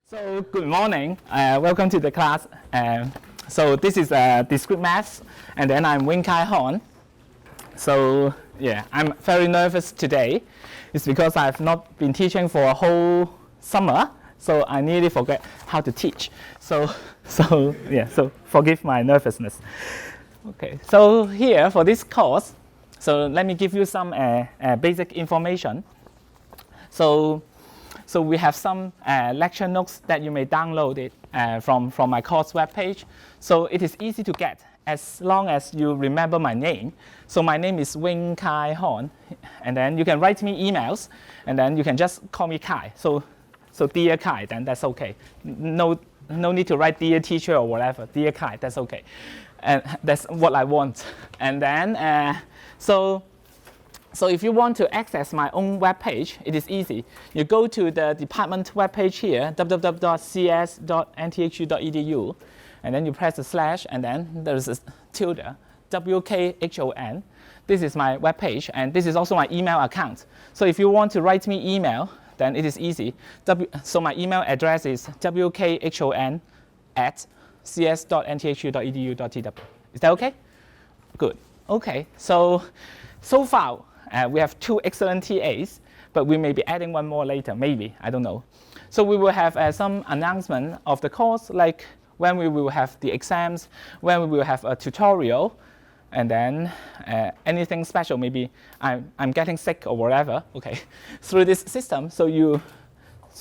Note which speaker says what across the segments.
Speaker 1: So good morning. Welcome to the class. So this is discrete maths, and then I'm Wing Kai Hon. So yeah, I'm very nervous today. It's because I've not been teaching for a whole summer, so I nearly forget how to teach. So forgive my nervousness. Okay. So here for this course, so let me give you some basic information. So we have some lecture notes that you may download it from my course webpage. So it is easy to get as long as you remember my name. So my name is Wing Kai Hon, and then you can write me emails, and then you can just call me Kai. So dear Kai, then that's okay. No need to write dear teacher or whatever. Dear Kai, that's okay, and that's what I want. And then So if you want to access my own web page, it is easy. You go to the department web page here, www.cs.nthu.edu, and then you press the slash, and then there's a tilde, WKHON. This is my web page, and this is also my email account. So if you want to write me email, then it is easy. So my email address is wkhon@cs.nthu.edu.tw. Is that okay? Good. Okay. So far, we have 2 excellent TAs, but we may be adding one more later, maybe, I don't know. So we will have some announcement of the course, like when we will have the exams, when we will have a tutorial, and then anything special, maybe I'm getting sick or whatever, okay, through this system. So we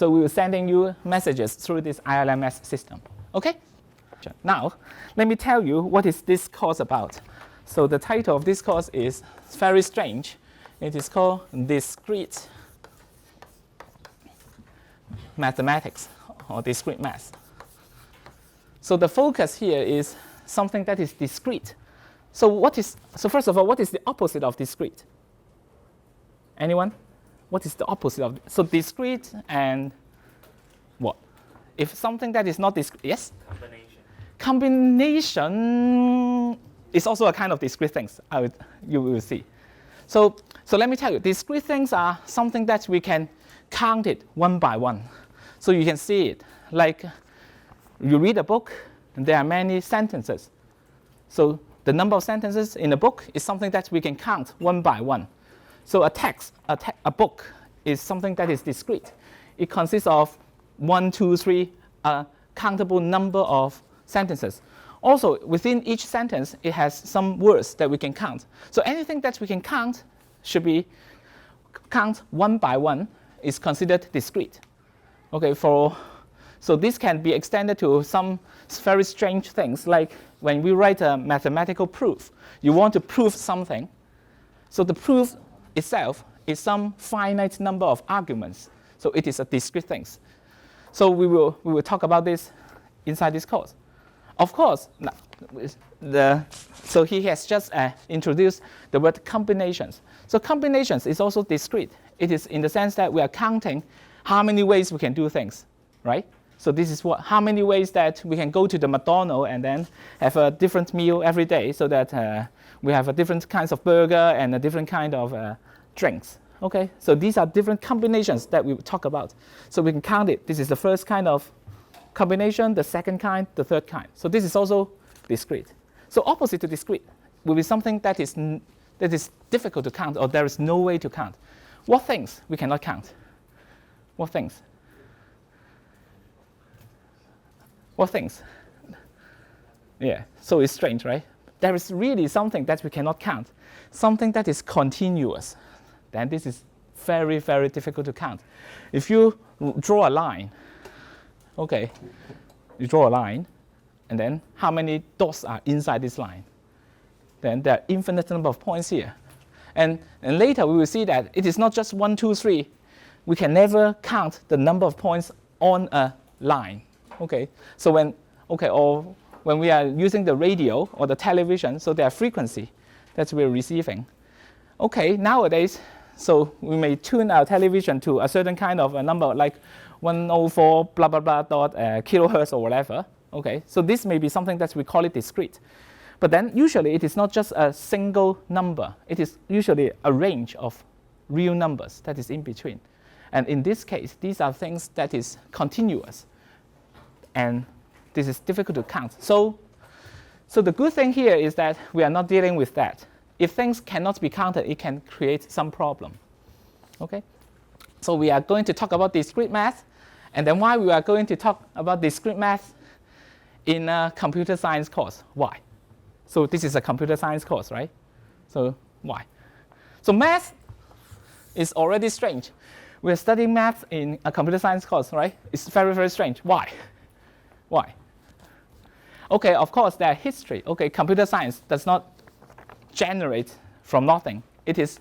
Speaker 1: will sending you messages through this ILMS system, okay? Now, let me tell you what is this course about. So the title of this course is very strange. It is called Discrete Mathematics or Discrete Math. So the focus here is something that is discrete. So first of all, what is the opposite of discrete? Anyone? What is the opposite of? So discrete and what? If something that is not discrete, yes? Combination is also a kind of discrete things. You will see. So let me tell you, discrete things are something that we can count it one by one. So you can see it. Like you read a book, and there are many sentences. So the number of sentences in a book is something that we can count one by one. So a book is something that is discrete. It consists of 1, 2, 3, a countable number of sentences. Also, within each sentence, it has some words that we can count. So anything that we can count should be count one by one is considered discrete. Okay, so this can be extended to some very strange things, like when we write a mathematical proof. You want to prove something. So the proof itself is some finite number of arguments. So it is a discrete thing. So we will talk about this inside this course. Of course, so he has just introduced the word combinations. So combinations is also discrete. It is in the sense that we are counting how many ways we can do things, right? So this is how many ways that we can go to the McDonald's and then have a different meal every day, so that we have a different kinds of burger and a different kind of drinks. Okay, so these are different combinations that we will talk about. So we can count it. This is the first kind of combination, the second kind, the third kind. So this is also discrete. So opposite to discrete will be something that is difficult to count, or there is no way to count. What things we cannot count? What things? What things? Yeah, so it's strange, right? There is really something that we cannot count, something that is continuous. Then this is very, very difficult to count. If you draw a line, okay, you draw a line, and then how many dots are inside this line? Then there are infinite number of points here. And later we will see that it is not just 1, 2, 3. We can never count the number of points on a line. Okay, so when we are using the radio or the television, so there are frequency that we're receiving. Okay, nowadays, so we may tune our television to a certain kind of a number, like 104 blah blah blah dot kilohertz or whatever. Okay, so this may be something that we call it discrete. But then usually it is not just a single number. It is usually a range of real numbers that is in between. And in this case, these are things that is continuous. and this is difficult to count. So the good thing here is that we are not dealing with that. If things cannot be counted, it can create some problem. Okay? So we are going to talk about discrete math, and then why we are going to talk about discrete math in a computer science course. Why? So this is a computer science course, right? So why? So math is already strange. We're studying math in a computer science course, right? It's very, very strange. Why? Why? Okay, of course, there are history. Okay, computer science does not generate from nothing. It is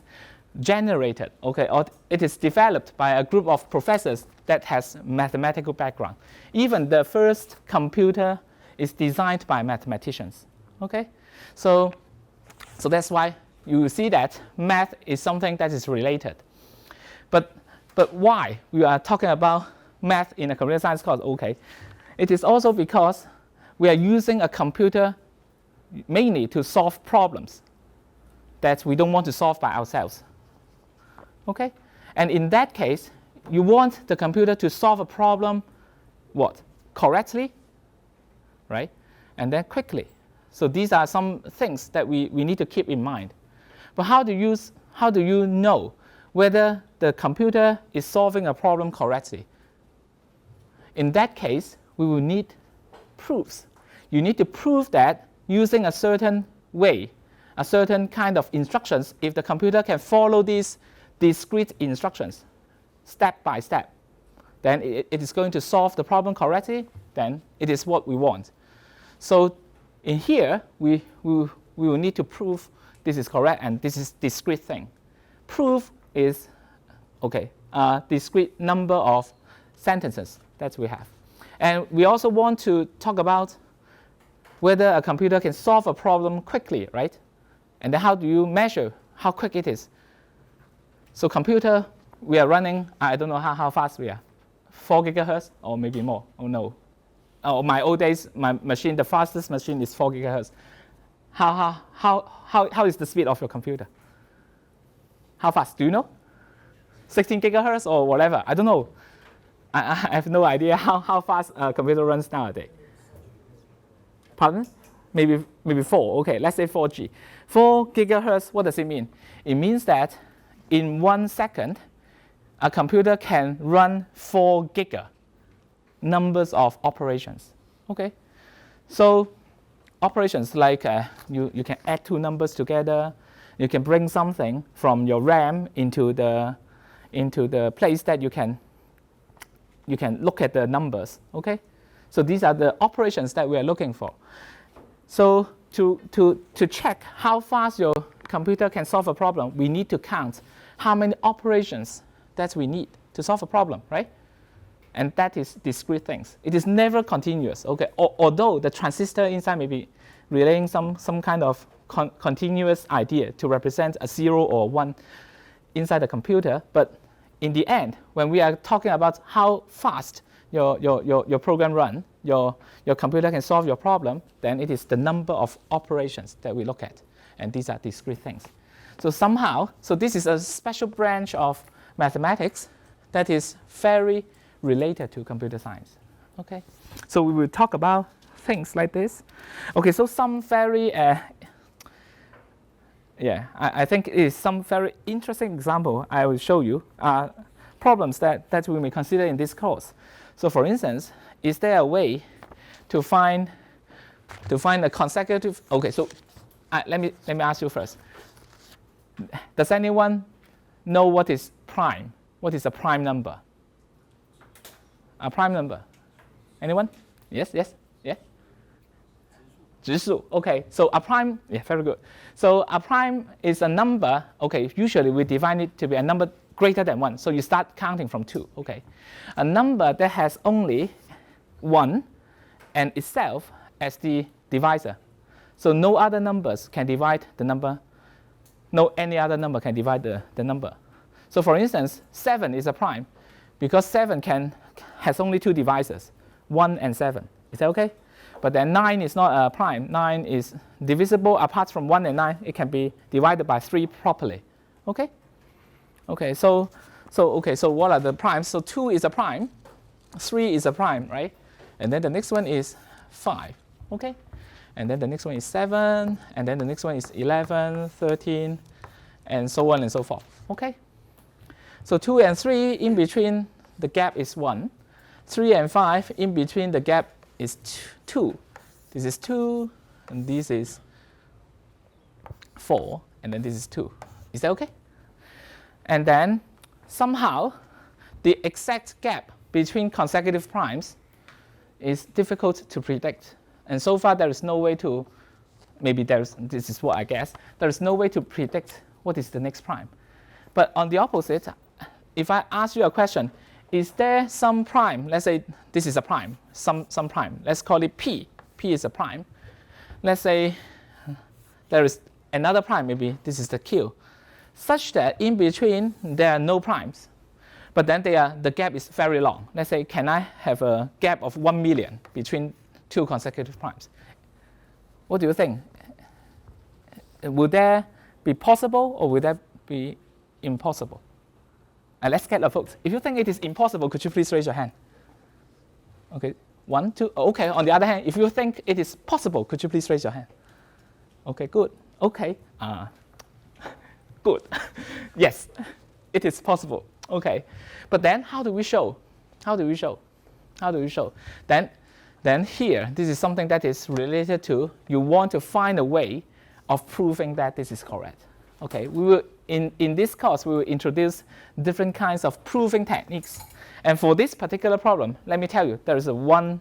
Speaker 1: generated, okay, or it is developed by a group of professors that has mathematical background. Even the first computer is designed by mathematicians, okay? So that's why you see that math is something that is related. But why we are talking about math in a computer science course? Okay, it is also because we are using a computer mainly to solve problems that we don't want to solve by ourselves. Okay? And in that case, you want the computer to solve a problem, what? Correctly, right? And then quickly. So these are some things that we need to keep in mind. But how do you know whether the computer is solving a problem correctly? In that case, we will need proofs. You need to prove that using a certain way, a certain kind of instructions, if the computer can follow these discrete instructions step by step, then it is going to solve the problem correctly, then it is what we want. So in here, we will need to prove this is correct and this is discrete thing. Proof is, okay, a discrete number of sentences that we have. And we also want to talk about whether a computer can solve a problem quickly, right? And then how do you measure how quick it is? So computer, we are running, I don't know how fast we are, 4 gigahertz or maybe more. Oh no. Oh, my old days, my machine, the fastest machine is 4 gigahertz. How is the speed of your computer? How fast? Do you know? 16 gigahertz or whatever? I don't know. I have no idea how fast a computer runs nowadays. Pardon? Maybe 4. Okay, let's say 4G. 4 gigahertz, what does it mean? It means that in 1 second, a computer can run 4 giga numbers of operations. Okay? So operations like you can add 2 numbers together. You can bring something from your RAM into the place that you can look at the numbers. Okay? So these are the operations that we are looking for. So to check how fast your computer can solve a problem, we need to count how many operations that we need to solve a problem, right? And that is discrete things. It is never continuous. Okay? Although the transistor inside may be relaying some kind of continuous idea to represent a 0 or 1 inside the computer, but in the end, when we are talking about how fast your program run, your computer can solve your problem, then it is the number of operations that we look at. And these are discrete things. So somehow, so this is a special branch of mathematics that is very related to computer science. Okay? So we will talk about things like this. Okay, so some very, I think it is some very interesting example I will show you, problems that we may consider in this course. So for instance, is there a way to find a consecutive, okay, so let me ask you first. Does anyone know what is prime? What is a prime number? A prime number? Anyone? Yes, yeah? 指数. Okay, so a prime, yeah, very good. So a prime is a number, okay, usually we define it to be a number greater than 1. So you start counting from 2, okay. A number that has only 1 and itself as the divisor. So no other numbers can divide the number, no any other number can divide the number. So for instance, 7 is a prime because 7 has only 2 divisors, 1 and 7. Is that okay? But then 9 is not a prime. 9 is divisible apart from 1 and 9. It can be divided by 3 properly. Okay? Okay, so what are the primes? So 2 is a prime, 3 is a prime, right? And then the next one is 5, okay? And then the next one is 7, and then the next one is 11, 13, and so on and so forth, okay? So 2 and 3, in between the gap is 1. 3 and 5, in between the gap is 2. This is 2, and this is 4, and then this is 2. Is that okay? And then somehow the exact gap between consecutive primes is difficult to predict. And so far there is no way to, maybe this is what I guess, there is no way to predict what is the next prime. But on the opposite, if I ask you a question, is there some prime, let's say this is a prime, some prime, let's call it P. P is a prime. Let's say there is another prime, maybe this is the Q, such that in between there are no primes. But then the gap is very long. Let's say, can I have a gap of 1 million between 2 consecutive primes? What do you think? Would that be possible or would that be impossible? And let's get a vote. If you think it is impossible, could you please raise your hand? Okay, 1, 2. Okay, on the other hand, if you think it is possible, could you please raise your hand? Okay, good. Okay, good. Yes, it is possible. Okay, but then how do we show? How do we show? How do we show? Then here, this is something that is related to, you want to find a way of proving that this is correct. Okay, we will in this course we will introduce different kinds of proving techniques. And for this particular problem, let me tell you, there is one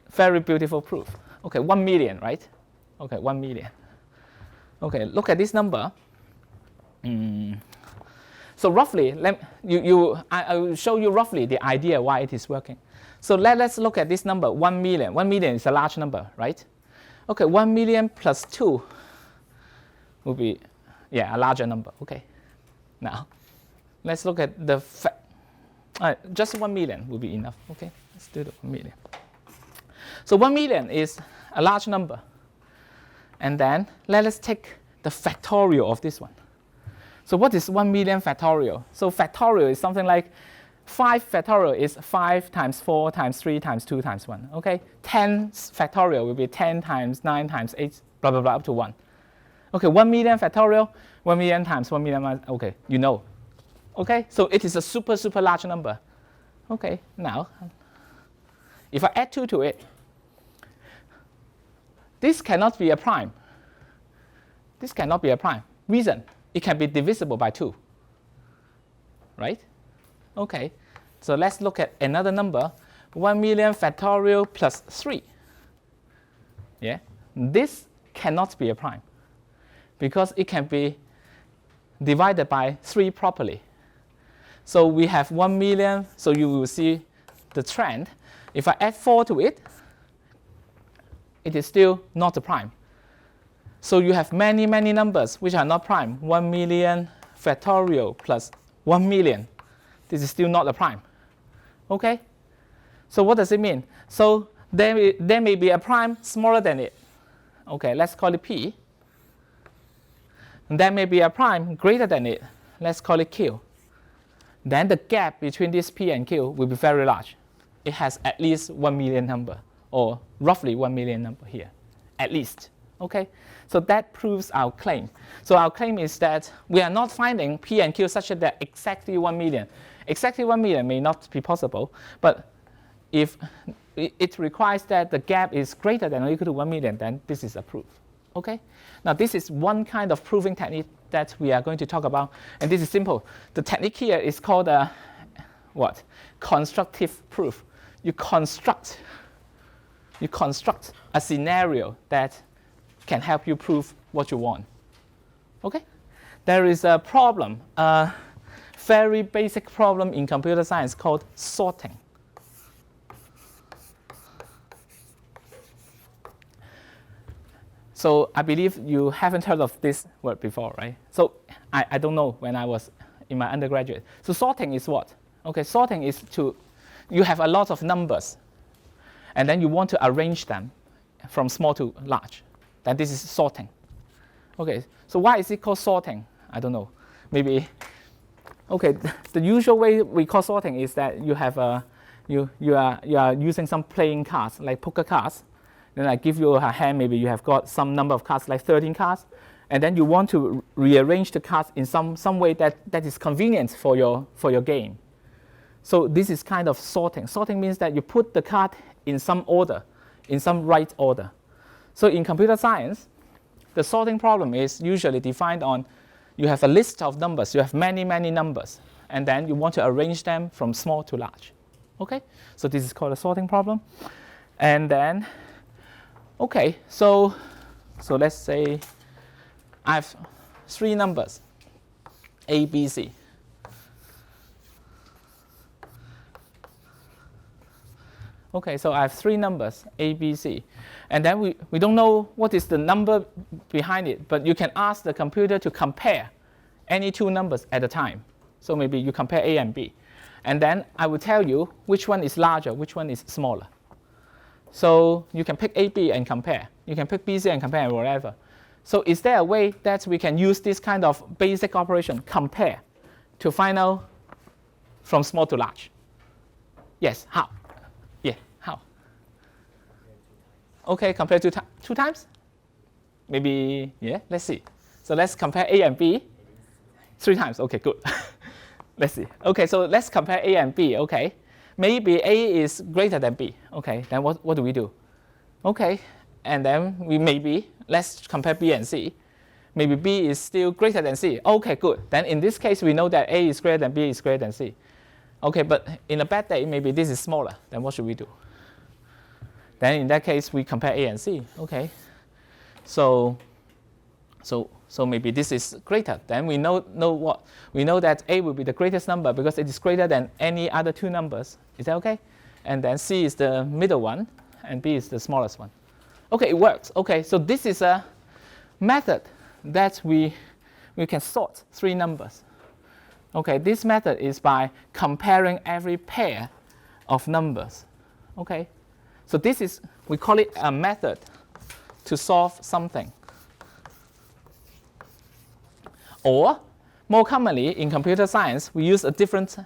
Speaker 1: very beautiful proof. Okay, 1 million, right? Okay, 1 million. Okay, look at this number. So roughly, I will show you roughly the idea why it is working. So let's look at this number, 1 million. 1 million is a large number, right? Okay, 1 million plus 2 will be, a larger number. Okay. Now, let's look at the just 1 million will be enough. Okay, let's do the 1 million. So 1 million is a large number. And then let us take the factorial of this one. So what is 1 million factorial? So factorial is something like 5 factorial is 5 times 4 times 3 times 2 times 1. Okay, 10 factorial will be 10 times 9 times 8, blah, blah, blah, up to 1. Okay, 1 million factorial, 1 million times 1 million minus, okay, you know. Okay, so it is a super, super large number. Okay, now, if I add 2 to it, this cannot be a prime. This cannot be a prime. Reason, it can be divisible by 2. Right? Okay, so let's look at another number, 1 million factorial plus 3. Yeah, this cannot be a prime because it can be divided by 3 properly. So we have 1 million, so you will see the trend. If I add 4 to it, it is still not a prime. So you have many, many numbers which are not prime. 1 million factorial plus 1 million. This is still not a prime. Okay? So what does it mean? So there may be a prime smaller than it. Okay, let's call it P. And there may be a prime greater than it. Let's call it Q. Then the gap between this P and Q will be very large. It has at least 1 million number, or roughly 1 million number here, at least. Okay, so that proves our claim. So our claim is that we are not finding P and Q such that exactly 1 million. Exactly 1 million may not be possible, but if it requires that the gap is greater than or equal to 1 million, then this is a proof. Okay? Now this is one kind of proving technique that we are going to talk about, and this is simple. The technique here is called what? Constructive proof. You construct a scenario that can help you prove what you want. Okay? There is a problem, a very basic problem in computer science called sorting. So I believe you haven't heard of this word before, right? So I don't know when I was in my undergraduate. So sorting is what? Okay, sorting is you have a lot of numbers, and then you want to arrange them from small to large. Then this is sorting. Okay, so why is it called sorting? I don't know. Maybe, okay, the usual way we call sorting is that you have you are using some playing cards like poker cards. Then I give you a hand, maybe you have got some number of cards like 13 cards, and then you want to rearrange the cards in some way that is convenient for your game. So this is kind of sorting. Sorting means that you put the card in some order, in some right order. So in computer science, the sorting problem is usually defined on you have a list of numbers, you have many numbers, and then you want to arrange them from small to large. Okay, so this is called a sorting problem. And then, okay, so let's say I have 3 numbers, A, B, C. Okay, so I have 3 numbers, A, B, C. And then we don't know what is the number behind it, but you can ask the computer to compare any 2 numbers at a time. So maybe you compare A and B. And then I will tell you which one is larger, which one is smaller. So you can pick A, B and compare. You can pick B, C and compare, whatever. So is there a way that we can use this kind of basic operation, compare, to find out from small to large? Yes, how? Yeah, how? Okay, compare 2 times? Maybe, yeah, let's see. So let's compare A and B. 3 times, okay, good. Let's see. Okay, so let's compare A and B, okay. Maybe A is greater than B. Okay, then what do we do? Okay, and then let's compare B and C. Maybe B is still greater than C. Okay, good. Then in this case, we know that A is greater than B is greater than C. Okay, but in a bad day, maybe this is smaller. Then what should we do? Then in that case, we compare A and C. Okay, so maybe this is greater. Then we know what? We know that A will be the greatest number because it is greater than any other 2 numbers. Is that okay? And then C is the middle one, and B is the smallest one. Okay, it works. Okay, so this is a method that we can sort 3 numbers. Okay, this method is by comparing every pair of numbers. Okay, so this is, we call it a method to solve something. Or, more commonly in computer science, we use a different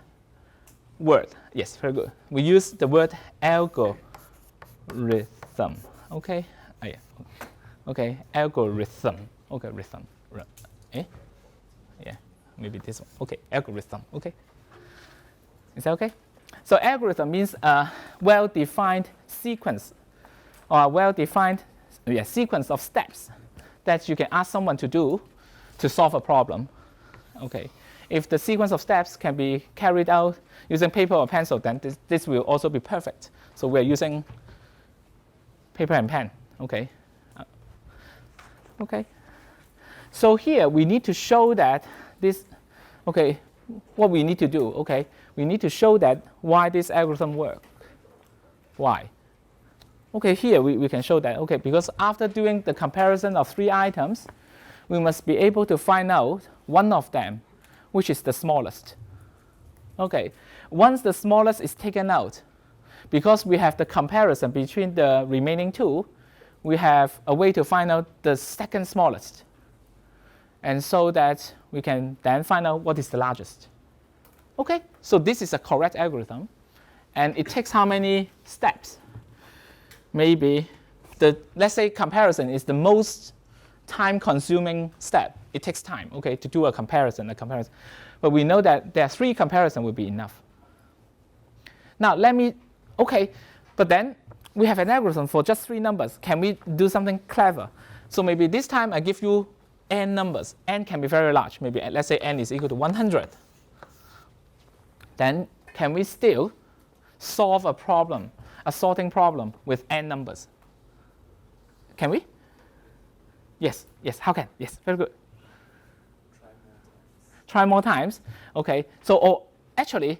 Speaker 1: word. Yes, very good. We use the word algorithm. Okay, yeah. Okay, algorithm. Okay, rhythm. Eh? Yeah, maybe this one. Okay, algorithm. Okay, is that okay? So algorithm means a well-defined sequence, or a well-defined sequence of steps that you can ask someone to do to solve a problem. Okay, if the sequence of steps can be carried out using paper or pencil, then this will also be perfect. So we're using paper and pen. Okay. Okay. So here we need to show that this. Okay, what we need to do? Okay, we need to show that why this algorithm works. Why? Okay, here we can show that. Okay, because after doing the comparison of 3 items, we must be able to find out one of them, which is the smallest. Okay, once the smallest is taken out, because we have the comparison between the remaining 2, we have a way to find out the second smallest. And so that we can then find out what is the largest. Okay, so this is a correct algorithm. And it takes how many steps? Maybe let's say comparison is the most time-consuming step. It takes time, okay, to do a comparison. But we know that there are 3 comparisons will be enough. Now but then we have an algorithm for just 3 numbers. Can we do something clever? So maybe this time I give you n numbers. N can be very large. Maybe let's say n is equal to 100. Then can we still solve a problem, a sorting problem with n numbers? Can we? Yes, how can? Yes, very good. Try more times. Okay, so actually,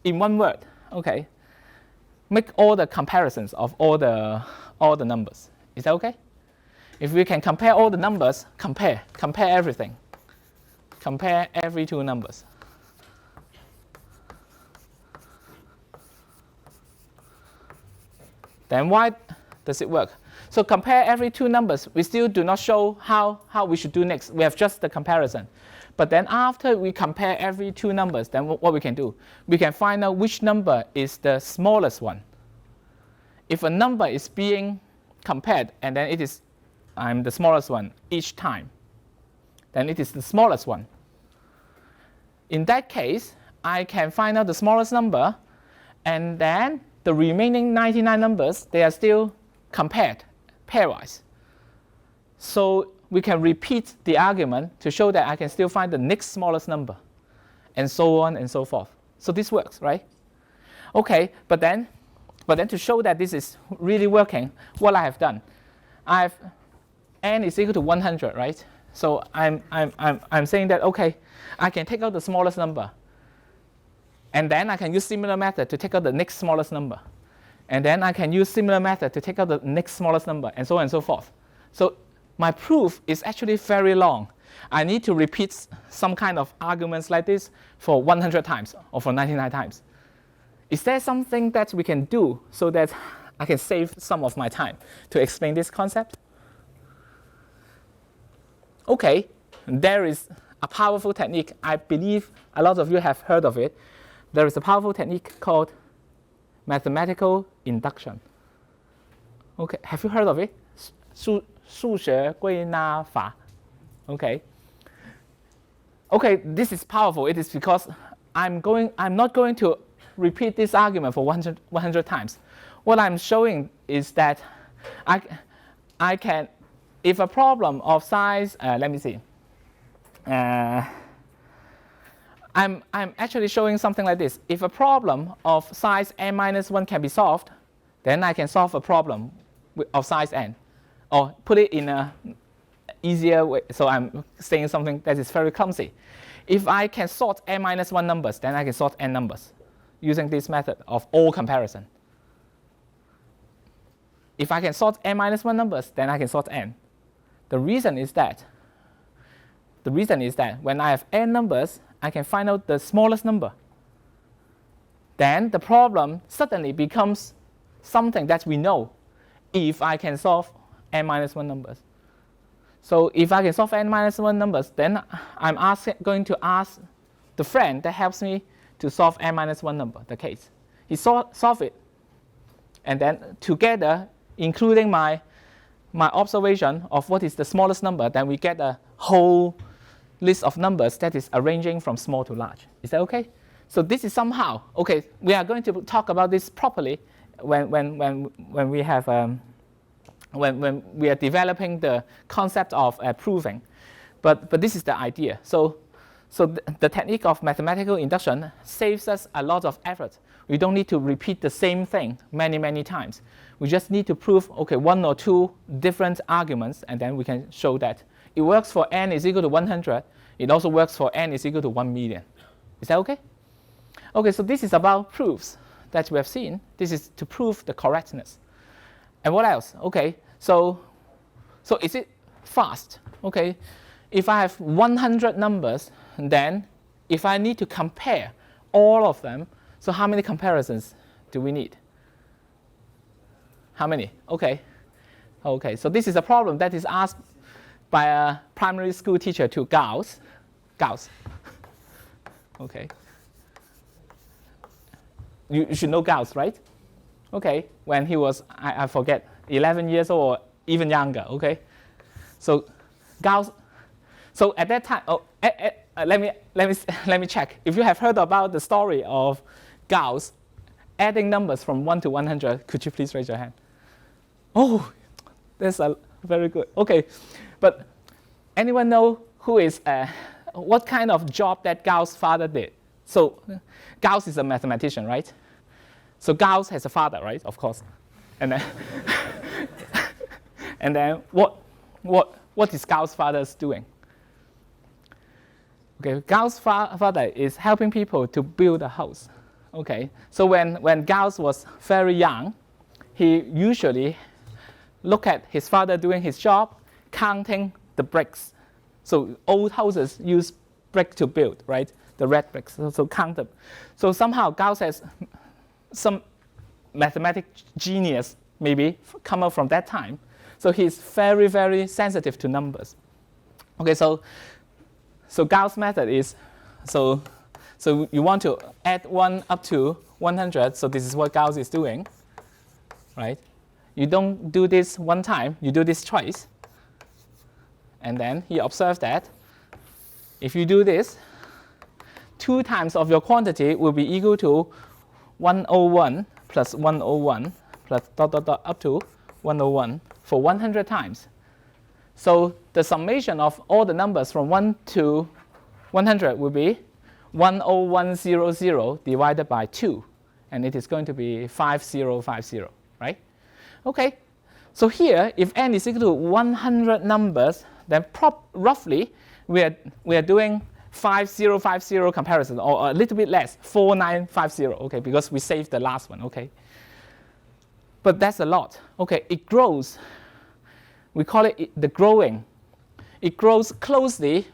Speaker 1: in one word, okay, make all the comparisons of all the numbers. Is that okay? If we can compare all the numbers, compare everything. Compare every 2 numbers. Then why does it work? So compare every two numbers. We still do not show how we should do next. We have just the comparison. But then after we compare every two numbers, then what we can do? We can find out which number is the smallest one. If a number is being compared and then it is I'm the smallest one each time, then it is the smallest one. In that case, I can find out the smallest number, and then the remaining 99 numbers, they are still compared pairwise. So we can repeat the argument to show that I can still find the next smallest number, and so on and so forth. So this works, right? Okay, but then to show that this is really working, what I have done, n is equal to 100, right? So I'm saying that, okay, I can take out the smallest number, and then I can use similar method to take out the next smallest number, and then I can use similar method to take out the next smallest number, and so on and so forth. So my proof is actually very long. I need to repeat some kind of arguments like this for 100 times or for 99 times. Is there something that we can do so that I can save some of my time to explain this concept? Okay, there is a powerful technique. I believe a lot of you have heard of it. There is a powerful technique called mathematical induction. Okay, have you heard of it? 数学归纳法. Okay. Okay, this is powerful. It is because I'm not going to repeat this argument for 100 times. What I'm showing is that I can, if a problem of size, let me see. I'm actually showing something like this. If a problem of size n-1 can be solved, then I can solve a problem of size n. Or put it in an easier way, so I'm saying something that is very clumsy. If I can sort n-1 numbers, then I can sort n numbers using this method of all comparison. If I can sort n-1 numbers, then I can sort n. The reason is that when I have n numbers, I can find out the smallest number. Then the problem suddenly becomes something that we know if I can solve n-1 numbers. So if I can solve n-1 numbers, then I'm going to ask the friend that helps me to solve n-1 number, the case. He solve it. And then together, including my observation of what is the smallest number, then we get a whole list of numbers that is arranging from small to large. Is that okay? So this is somehow, okay, we are going to talk about this properly when we have when we are developing the concept of proving. But this is the idea. So the technique of mathematical induction saves us a lot of effort. We don't need to repeat the same thing many times. We just need to prove, okay, one or two different arguments, and then we can show that it works for n is equal to 100. It also works for n is equal to 1 million. Is that okay? Okay, so this is about proofs that we have seen. This is to prove the correctness. And what else? Okay, so is it fast? Okay, if I have 100 numbers, then if I need to compare all of them, so how many comparisons do we need? How many? Okay, so this is a problem that is asked by a primary school teacher to Gauss. Okay. You should know Gauss, right? Okay, when he was, I forget, 11 years old or even younger, okay? So Gauss, so at that time, let me check. If you have heard about the story of Gauss adding numbers from 1 to 100, could you please raise your hand? Oh, that's very good. Okay, but anyone know who is, what kind of job that Gauss' father did? So Gauss is a mathematician, right? So Gauss has a father, right? Of course. And then, and then what is Gauss' father doing? Okay, Gauss' father is helping people to build a house. Okay, so when Gauss was very young, he usually looked at his father doing his job, counting the bricks. So old houses use brick to build, right? The red bricks, so count them. So somehow Gauss has some mathematical genius maybe come out from that time. So he's very, very sensitive to numbers. Okay, so Gauss method is, so you want to add 1 up to 100, so this is what Gauss is doing, right? You don't do this one time, you do this twice. And then he observed that if you do this, 2 times of your quantity will be equal to 101 plus 101 plus dot dot dot up to 101 for 100 times. So the summation of all the numbers from 1 to 100 will be 10100 divided by 2. And it is going to be 5050, right? Okay, so here, if n is equal to 100 numbers, then roughly we are doing 5050 comparison, or a little bit less, 4950, okay, because we saved the last one, okay. But that's a lot. Okay, it grows. We call it the growing. It grows closely,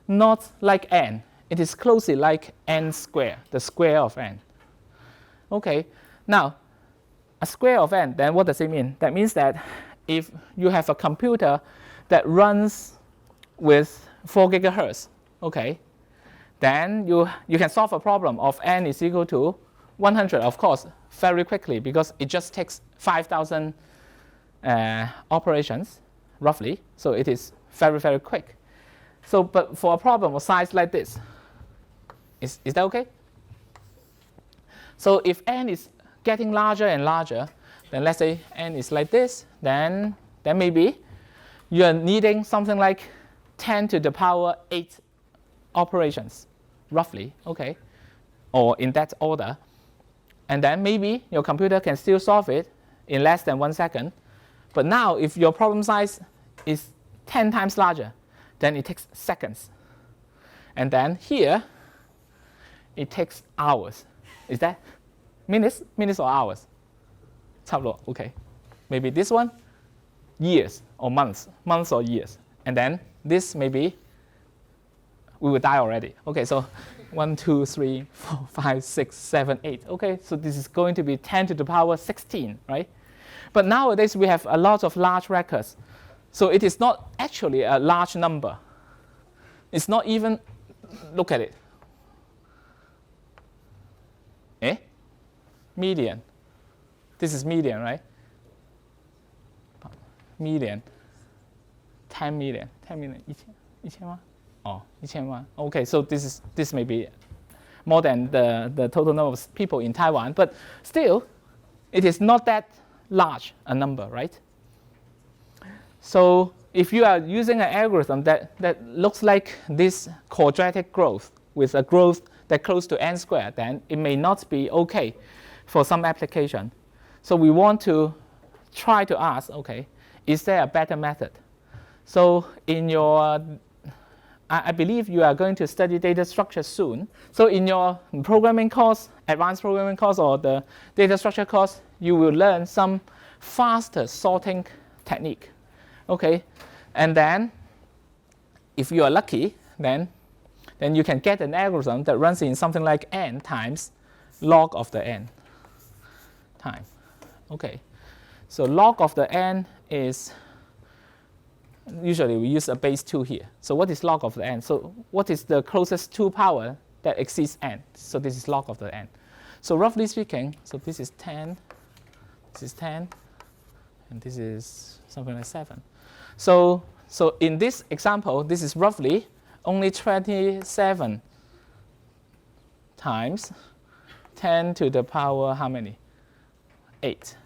Speaker 1: not like n. It is closely like n squared, the square of n. Okay, now, a square of n, then what does it mean? That means that if you have a computer that runs with 4 gigahertz, okay, then you can solve a problem of n is equal to 100, of course, very quickly, because it just takes 5,000 operations, roughly. So it is very, very quick. So, but for a problem of size like this, is that okay? So if n is getting larger and larger, then let's say n is like this, then maybe you are needing something like 10 to the power 8 operations, roughly, okay, or in that order. And then maybe your computer can still solve it in less than 1 second. But now, if your problem size is 10 times larger, then it takes seconds. And then here, it takes hours. Is that minutes? Minutes or hours? 差不多, okay. Maybe this one, years or months, months or years. And then this maybe we will die already. Okay, so 1, 2, 3, 4, 5, 6, 7, 8. Okay, so this is going to be 10 to the power 16, right? But nowadays we have a lot of large records. So it is not actually a large number. It's not even, look at it. Eh? Median. This is median, right? Median. 10 million. 10 million. 1000万? Oh, 1000万. Okay, so this may be more than the total number of people in Taiwan, but still, it is not that large a number, right? So if you are using an algorithm that looks like this quadratic growth with a growth that close to n squared, then it may not be okay for some application. So we want to try to ask, okay, is there a better method? So in your, I believe you are going to study data structure soon. So in your programming course, advanced programming course, or the data structure course, you will learn some faster sorting technique. Okay, and then if you are lucky, then you can get an algorithm that runs in something like n times log of the n time. Okay, so log of the n is, usually we use a base 2 here. So what is log of the n? So what is the closest 2 power that exceeds n? So this is log of the n. So roughly speaking, so this is 10, this is 10, and this is something like 7. So in this example, this is roughly only 27 times 10 to the power how many? 8.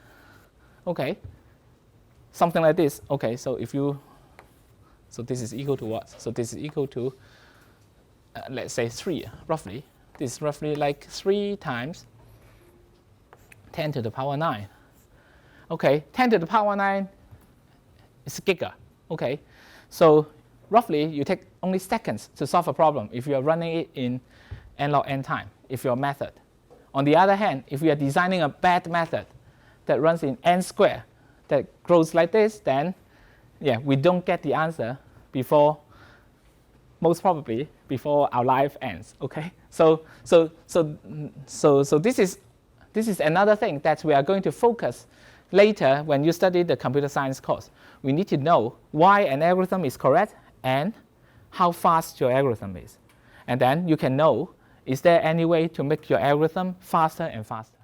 Speaker 1: Okay, something like this. Okay, so if you, so this is equal to what? So this is equal to, let's say 3, roughly. This is roughly like 3 times 10 to the power 9. Okay, 10 to the power 9 is giga. Okay, so roughly you take only seconds to solve a problem if you are running it in n log n time, if your method. On the other hand, if we are designing a bad method that runs in n squared, that grows like this, then yeah, we don't get the answer before, most probably before our life ends. Okay, so this is another thing that we are going to focus later, when you study the computer science course, we need to know why an algorithm is correct and how fast your algorithm is. And then you can know, is there any way to make your algorithm faster and faster?